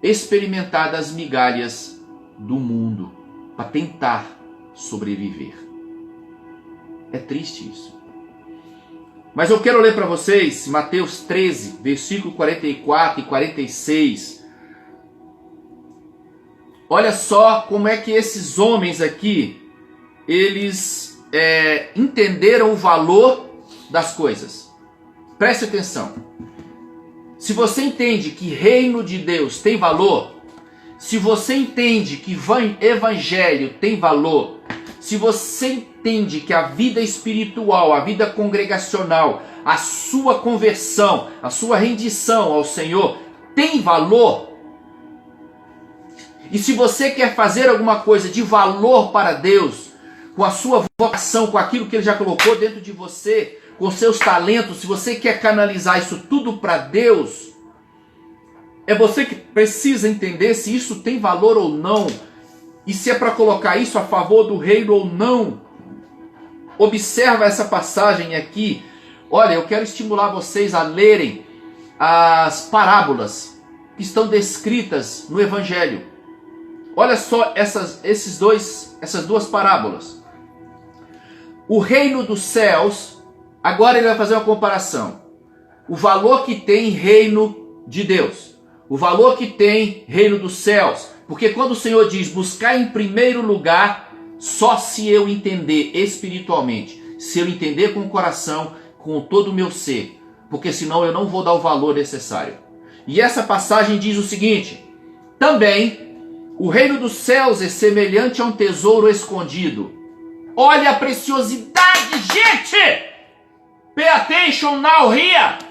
experimentar das migalhas do mundo para tentar sobreviver. É triste isso. Mas eu quero ler para vocês Mateus 13, versículo 44 e 46. Olha só como é que esses homens aqui, eles entenderam o valor das coisas. Preste atenção. Se você entende que reino de Deus tem valor, se você entende que evangelho tem valor, se você entende que a vida espiritual, a vida congregacional, a sua conversão, a sua rendição ao Senhor tem valor, e se você quer fazer alguma coisa de valor para Deus, com a sua vocação, com aquilo que Ele já colocou dentro de você, com seus talentos, se você quer canalizar isso tudo para Deus, é você que precisa entender se isso tem valor ou não, e se é para colocar isso a favor do reino ou não. observa essa passagem aqui. Olha, eu quero estimular vocês a lerem as parábolas que estão descritas no Evangelho. Olha só essas duas parábolas. O reino dos céus, agora ele vai fazer uma comparação. O valor que tem reino de Deus, o valor que tem reino dos céus. Porque quando o Senhor diz buscar em primeiro lugar, só se eu entender espiritualmente, se eu entender com o coração, com todo o meu ser, porque senão eu não vou dar o valor necessário. E essa passagem diz o seguinte: também o reino dos céus é semelhante a um tesouro escondido. Olha a preciosidade, gente! Pay attention now here!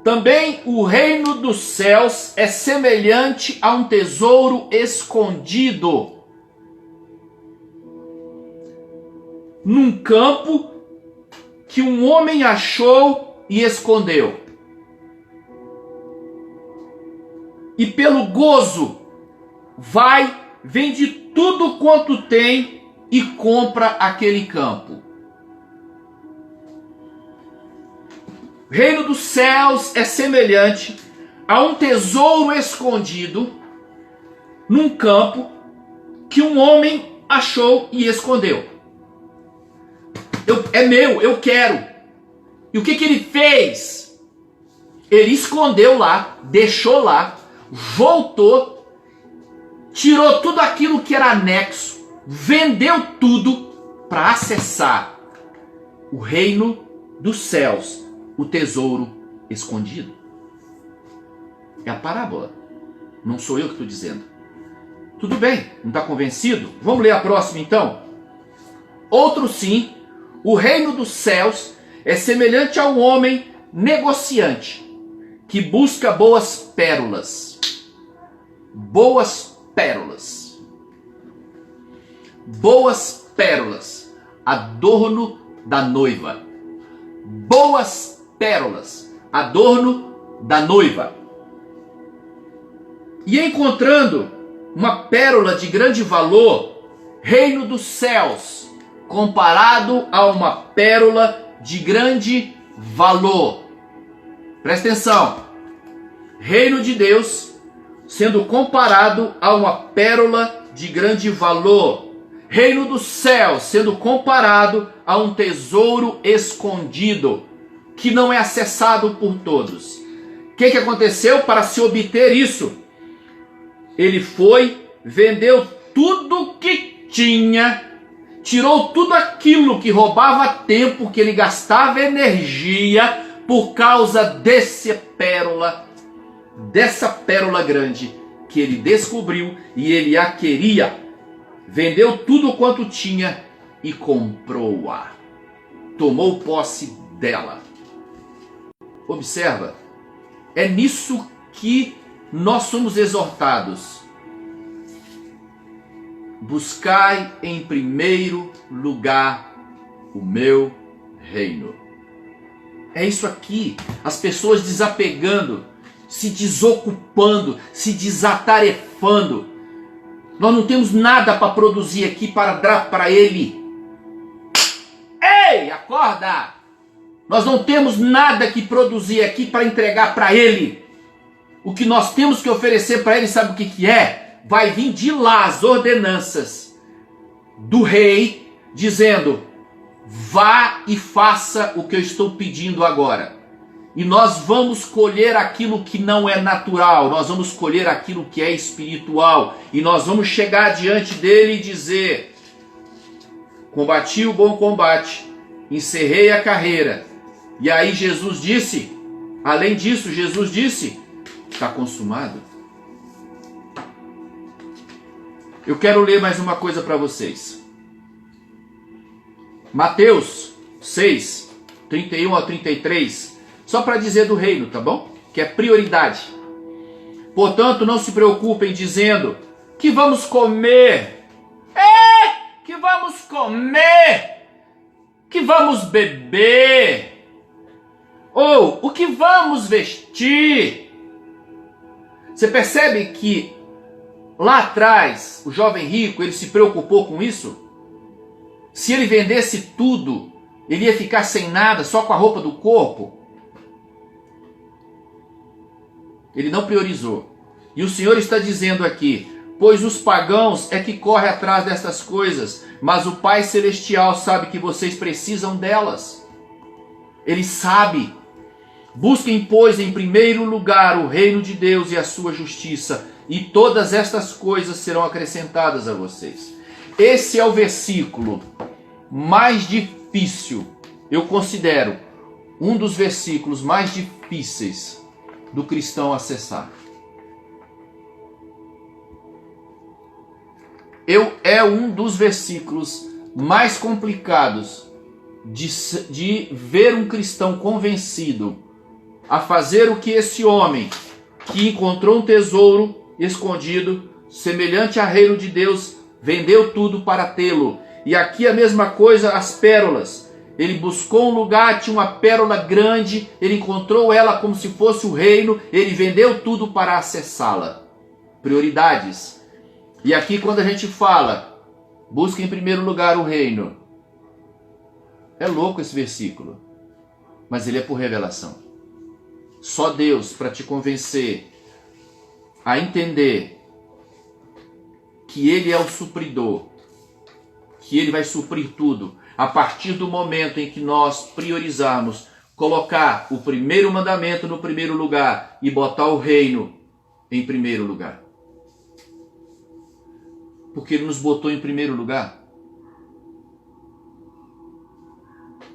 Também o reino dos céus é semelhante a um tesouro escondido num campo que um homem achou e escondeu. E pelo gozo vai, vende tudo quanto tem e compra aquele campo. O reino dos céus é semelhante a um tesouro escondido num campo que um homem achou e escondeu. É meu, eu quero. E o que ele fez? Ele escondeu lá, deixou lá, voltou, tirou tudo aquilo que era anexo, vendeu tudo para acessar o reino dos céus, o tesouro escondido. É a parábola. Não sou eu que estou dizendo. Tudo bem, não está convencido? Vamos ler a próxima então? Outro sim, o reino dos céus é semelhante a um homem negociante que busca boas pérolas. Boas pérolas. Boas pérolas. Adorno da noiva. Boas pérolas. Adorno da noiva. E encontrando uma pérola de grande valor, reino dos céus, comparado a uma pérola de grande valor. Presta atenção. Reino de Deus sendo comparado a uma pérola de grande valor. Reino dos céus sendo comparado a um tesouro escondido que não é acessado por todos. O que aconteceu para se obter isso? Ele foi, vendeu tudo que tinha, tirou tudo aquilo que roubava tempo, que ele gastava energia por causa dessa pérola grande que ele descobriu e ele a queria. Vendeu tudo quanto tinha e comprou-a. Tomou posse dela. Observa, é nisso que nós somos exortados. Buscai em primeiro lugar o meu reino. É isso aqui, as pessoas desapegando, se desocupando, se desatarefando. Nós não temos nada para produzir aqui para dar para ele. Ei, acorda! Nós não temos nada que produzir aqui para entregar para ele. O que nós temos que oferecer para ele, sabe o que é? Vai vir de lá as ordenanças do rei, dizendo: vá e faça o que eu estou pedindo agora. E nós vamos colher aquilo que não é natural, nós vamos colher aquilo que é espiritual. E nós vamos chegar diante dele e dizer: combati o bom combate, encerrei a carreira. E aí Jesus disse, além disso, Jesus disse: está consumado. Eu quero ler mais uma coisa para vocês. Mateus 6, 31 a 33. Só para dizer do reino, tá bom? Que é prioridade. Portanto, não se preocupem dizendo: que vamos comer? Que vamos comer? Que vamos beber? Ou o que vamos vestir? Você percebe que lá atrás o jovem rico ele se preocupou com isso? Se ele vendesse tudo, ele ia ficar sem nada, só com a roupa do corpo? Ele não priorizou. E o Senhor está dizendo aqui: pois os pagãos é que correm atrás dessas coisas, mas o Pai Celestial sabe que vocês precisam delas. Ele sabe. Busquem, pois, em primeiro lugar o reino de Deus e a sua justiça, e todas estas coisas serão acrescentadas a vocês. Esse é o versículo mais difícil, eu considero um dos versículos mais difíceis do cristão acessar. É um dos versículos mais complicados de ver um cristão convencido a fazer o que esse homem, que encontrou um tesouro escondido, semelhante a reino de Deus, vendeu tudo para tê-lo. E aqui a mesma coisa, as pérolas. Ele buscou um lugar, tinha uma pérola grande, ele encontrou ela como se fosse o reino, ele vendeu tudo para acessá-la. Prioridades. E aqui quando a gente fala, busca em primeiro lugar o reino. É louco esse versículo, mas ele é por revelação. Só Deus para te convencer a entender que Ele é o supridor, que Ele vai suprir tudo, a partir do momento em que nós priorizarmos, colocar o primeiro mandamento no primeiro lugar e botar o reino em primeiro lugar. Porque Ele nos botou em primeiro lugar.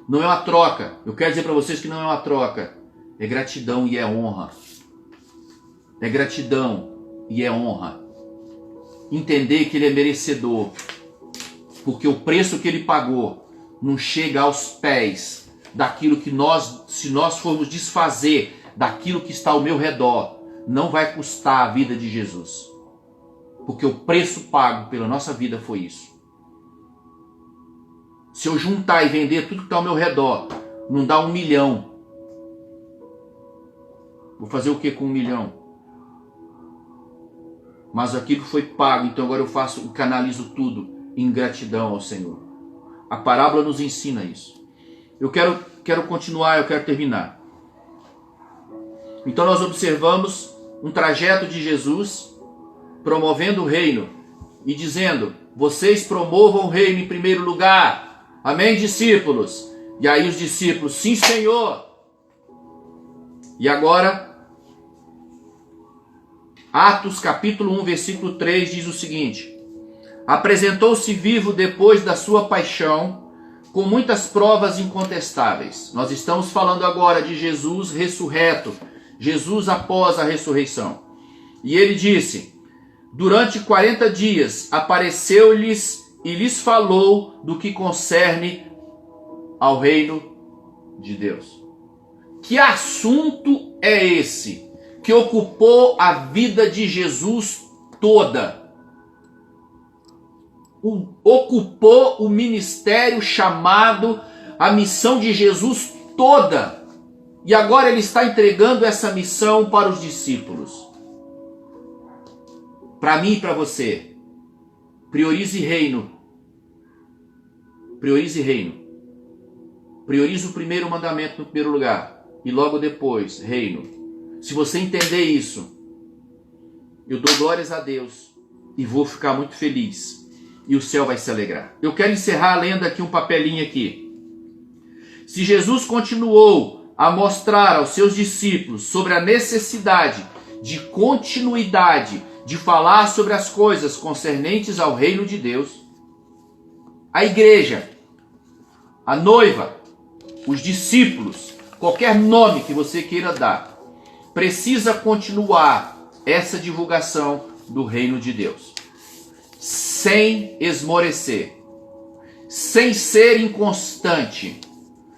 Não é uma troca. Eu quero dizer para vocês que não é uma troca. É gratidão e é honra. É gratidão e é honra. Entender que Ele é merecedor. Porque o preço que Ele pagou não chega aos pés daquilo que se nós formos desfazer daquilo que está ao meu redor, não vai custar a vida de Jesus. Porque o preço pago pela nossa vida foi isso. Se eu juntar e vender tudo que está ao meu redor, não dá 1 milhão. Vou fazer o que com 1 milhão? Mas aquilo foi pago, então agora eu faço e canalizo tudo em gratidão ao Senhor. A parábola nos ensina isso. Eu quero continuar, eu quero terminar. Então nós observamos um trajeto de Jesus promovendo o reino e dizendo: vocês promovam o reino em primeiro lugar. Amém, discípulos? E aí os discípulos: sim, Senhor. E agora, Atos capítulo 1, versículo 3 diz o seguinte: apresentou-se vivo depois da sua paixão, com muitas provas incontestáveis. Nós estamos falando agora de Jesus ressurreto, Jesus após a ressurreição. E ele disse: durante 40 dias apareceu-lhes e lhes falou do que concerne ao reino de Deus. Que assunto é esse que ocupou a vida de Jesus toda? Ocupou o ministério chamado, a missão de Jesus toda. E agora ele está entregando essa missão para os discípulos. Para mim e para você. Priorize reino. Priorize reino. Priorize o primeiro mandamento no primeiro lugar. E logo depois, reino. Se você entender isso, eu dou glórias a Deus e vou ficar muito feliz. E o céu vai se alegrar. Eu quero encerrar lendo aqui um papelinho aqui. Se Jesus continuou a mostrar aos seus discípulos sobre a necessidade de continuidade, de falar sobre as coisas concernentes ao reino de Deus, a igreja, a noiva, os discípulos, qualquer nome que você queira dar, precisa continuar essa divulgação do reino de Deus. Sem esmorecer, sem ser inconstante,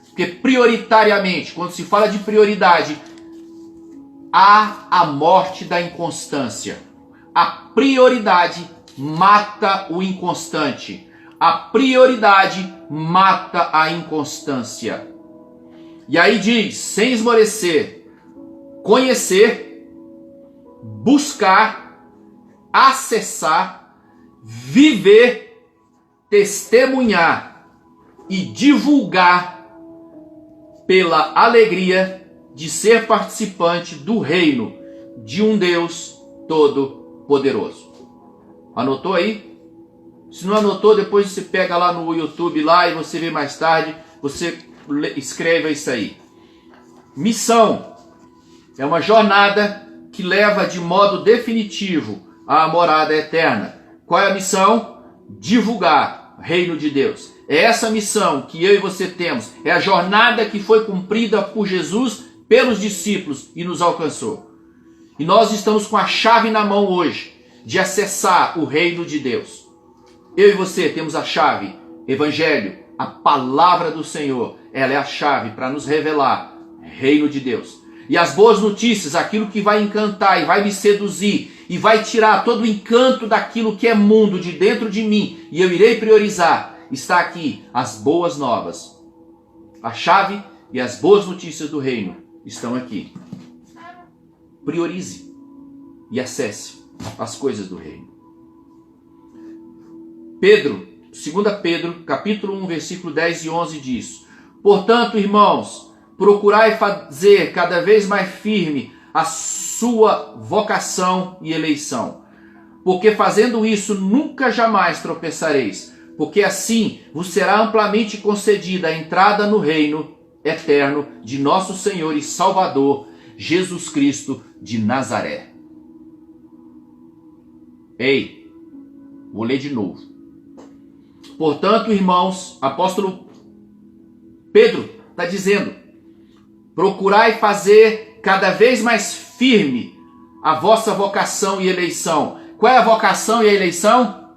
porque prioritariamente, quando se fala de prioridade, há a morte da inconstância. A prioridade mata o inconstante. A prioridade mata a inconstância. E aí diz, sem esmorecer, conhecer, buscar, acessar, viver, testemunhar e divulgar pela alegria de ser participante do reino de um Deus Todo-Poderoso. Anotou aí? Se não anotou, depois você pega lá no YouTube lá e você vê mais tarde, você escreve isso aí. Missão é uma jornada que leva de modo definitivo à morada eterna. Qual é a missão? Divulgar o reino de Deus. É essa missão que eu e você temos. É a jornada que foi cumprida por Jesus pelos discípulos e nos alcançou. E nós estamos com a chave na mão hoje de acessar o reino de Deus. Eu e você temos a chave, Evangelho, a palavra do Senhor. Ela é a chave para nos revelar o reino de Deus. E as boas notícias, aquilo que vai encantar e vai me seduzir e vai tirar todo o encanto daquilo que é mundo de dentro de mim e eu irei priorizar, está aqui, as boas novas. A chave e as boas notícias do reino estão aqui. Priorize e acesse as coisas do reino. Pedro, 2 Pedro, capítulo 1, versículo 10 e 11 diz: portanto, irmãos, procurai fazer cada vez mais firme a sua vocação e eleição, porque fazendo isso nunca jamais tropeçareis, porque assim vos será amplamente concedida a entrada no reino eterno de nosso Senhor e Salvador, Jesus Cristo de Nazaré. Ei, vou ler de novo. Portanto, irmãos, apóstolo Pedro está dizendo: procurai fazer cada vez mais firme a vossa vocação e eleição. Qual é a vocação e a eleição?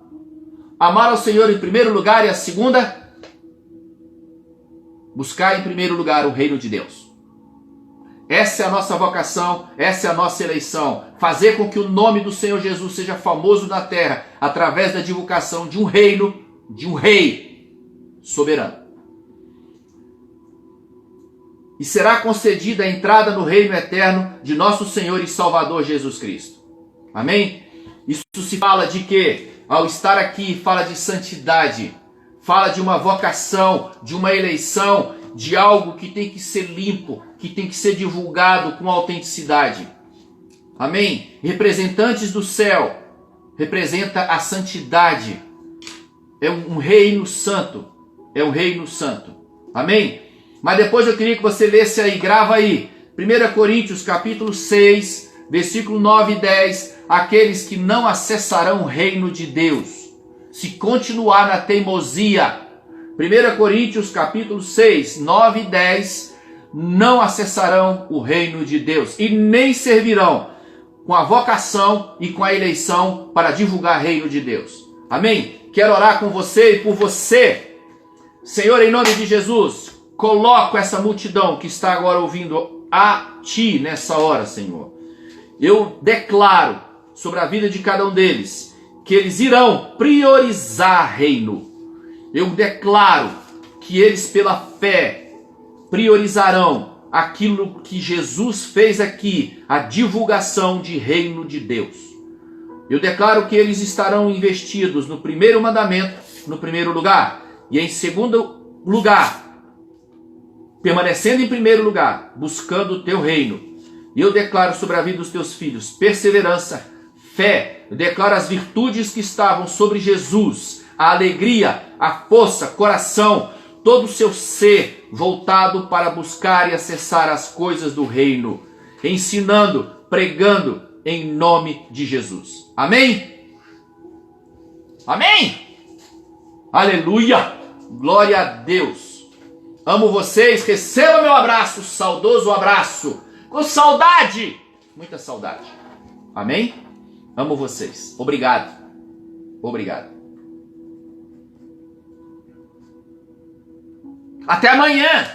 Amar ao Senhor em primeiro lugar, e a segunda? Buscar em primeiro lugar o reino de Deus. Essa é a nossa vocação, essa é a nossa eleição. Fazer com que o nome do Senhor Jesus seja famoso na terra através da divulgação de um reino, de um rei soberano. E será concedida a entrada no reino eterno de nosso Senhor e Salvador Jesus Cristo. Amém? Isso se fala de quê? Ao estar aqui, fala de santidade, fala de uma vocação, de uma eleição, de algo que tem que ser limpo, que tem que ser divulgado com autenticidade. Amém? Representantes do céu, representa a santidade. É um reino santo. É um reino santo. Amém? Mas depois eu queria que você lesse aí, grava aí. 1 Coríntios capítulo 6, versículo 9 e 10. Aqueles que não acessarão o reino de Deus, se continuar na teimosia. 1 Coríntios capítulo 6, 9 e 10. Não acessarão o reino de Deus e nem servirão com a vocação e com a eleição para divulgar o reino de Deus. Amém? Quero orar com você e por você. Senhor, em nome de Jesus, coloco essa multidão que está agora ouvindo a Ti nessa hora, Senhor. Eu declaro sobre a vida de cada um deles que eles irão priorizar reino. Eu declaro que eles, pela fé, priorizarão aquilo que Jesus fez aqui, a divulgação de reino de Deus. Eu declaro que eles estarão investidos no primeiro mandamento, no primeiro lugar, e em segundo lugar, permanecendo em primeiro lugar, buscando o teu reino. E eu declaro sobre a vida dos teus filhos perseverança, fé. Eu declaro as virtudes que estavam sobre Jesus, a alegria, a força, coração, todo o seu ser voltado para buscar e acessar as coisas do reino, ensinando, pregando em nome de Jesus. Amém? Amém? Aleluia! Glória a Deus! Amo vocês, receba meu abraço, saudoso abraço, com saudade, muita saudade. Amém? Amo vocês. Obrigado. Obrigado. Até amanhã!